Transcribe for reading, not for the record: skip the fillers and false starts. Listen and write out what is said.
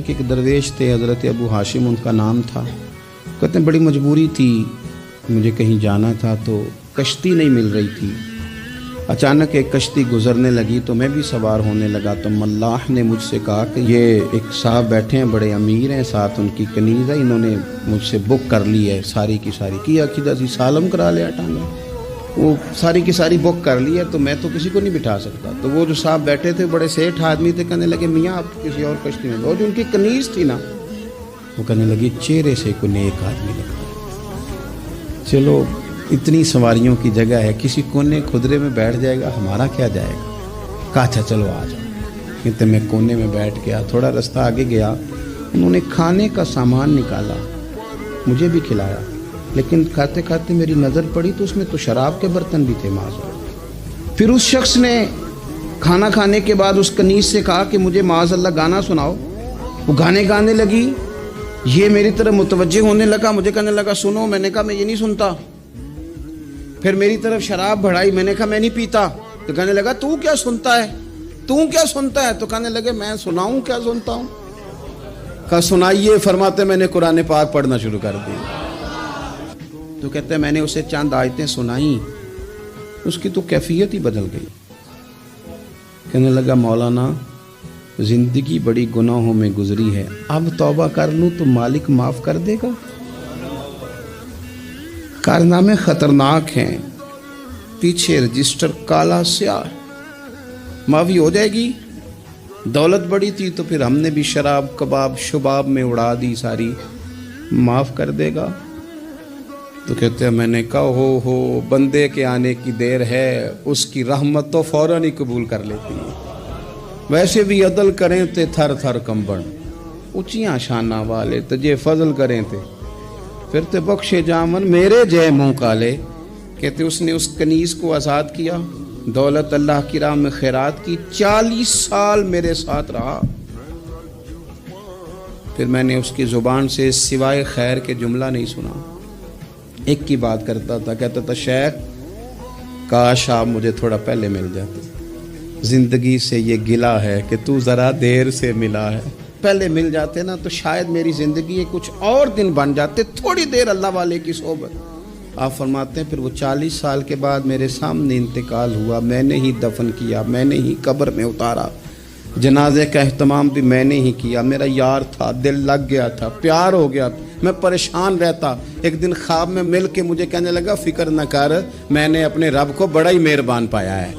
کہ ایک درویش تھے حضرت ابو ہاشم ان کا نام تھا. کہتے ہیں بڑی مجبوری تھی, مجھے کہیں جانا تھا تو کشتی نہیں مل رہی تھی. اچانک ایک کشتی گزرنے لگی تو میں بھی سوار ہونے لگا تو ملاح نے مجھ سے کہا کہ یہ ایک صاحب بیٹھے ہیں, بڑے امیر ہیں, ساتھ ان کی کنیز ہے, انہوں نے مجھ سے بک کر لی ہے ساری کی ساری کی عقیدہ سی سالم کرا لیا ٹانگا, وہ ساری کی ساری بک کر لی ہے تو میں تو کسی کو نہیں بٹھا سکتا. تو وہ جو صاحب بیٹھے تھے بڑے سیٹھ آدمی تھے, کہنے لگے میاں آپ کسی اور کشتی میں. وہ جو ان کی کنیز تھی نا وہ کہنے لگی چہرے سے کوئی نیک آدمی لگتا ہے, چلو اتنی سواریوں کی جگہ ہے, کسی کونے خدرے میں بیٹھ جائے گا, ہمارا کیا جائے گا. کہا اچھا چلو آ جاؤ. کہتے میں کونے میں بیٹھ گیا, تھوڑا رستہ آگے گیا, انہوں نے کھانے کا سامان نکالا, مجھے بھی کھلایا, لیکن کھاتے کھاتے میری نظر پڑی تو اس میں تو شراب کے برتن بھی تھے معاذ. پھر اس شخص نے کھانا کھانے کے بعد اس کنیز سے کہا کہ مجھے معاذ اللہ گانا سناؤ. وہ گانے گانے لگی, یہ میری طرف متوجہ ہونے لگا, مجھے کہنے لگا سنو. میں نے کہا میں یہ نہیں سنتا. پھر میری طرف شراب بڑھائی, میں نے کہا میں نہیں پیتا. تو کہنے لگا تو کیا سنتا ہے, تو کیا سنتا ہے. تو کہنے لگے میں سناؤں کیا سنتا ہوں. کہا سنائیے. فرماتے میں نے قرآن پاک پڑھنا شروع کر دی. تو کہتے ہیں میں نے اسے چند آیتیں سنائیں, اس کی تو کیفیت ہی بدل گئی. کہنے لگا مولانا زندگی بڑی گناہوں میں گزری ہے, اب توبہ کر لوں تو مالک معاف کر دے گا. کارنامے خطرناک ہیں, پیچھے رجسٹر کالا سیاہ, معافی ہو جائے گی. دولت بڑی تھی تو پھر ہم نے بھی شراب کباب شباب میں اڑا دی ساری, معاف کر دے گا. تو کہتے ہیں میں نے کہا ہو بندے کے آنے کی دیر ہے, اس کی رحمت تو فوراً ہی قبول کر لیتی ہے. ویسے بھی عدل کریں تے تھر تھر کمبن, اونچیاں شانہ والے تجھے فضل کریں تے پھر تے بخشے جامن میرے جے منہ کالے. کہتے اس نے اس کنیز کو آزاد کیا, دولت اللہ کی راہ میں خیرات کی, 40 سال میرے ساتھ رہا. پھر میں نے اس کی زبان سے سوائے خیر کے جملہ نہیں سنا. ایک کی بات کرتا تھا, کہتا تھا شیخ کاش آپ مجھے تھوڑا پہلے مل جاتے, زندگی سے یہ گلہ ہے کہ تو ذرا دیر سے ملا ہے. پہلے مل جاتے نا تو شاید میری زندگی کچھ اور دن بن جاتے, تھوڑی دیر اللہ والے کی صحبت. آپ فرماتے ہیں پھر وہ 40 سال کے بعد میرے سامنے انتقال ہوا, میں نے ہی دفن کیا, میں نے ہی قبر میں اتارا, جنازے کا اہتمام بھی میں نے ہی کیا. میرا یار تھا, دل لگ گیا تھا, پیار ہو گیا, میں پریشان رہتا. ایک دن خواب میں مل کے مجھے کہنے لگا فکر نہ کر, میں نے اپنے رب کو بڑا ہی مہربان پایا ہے.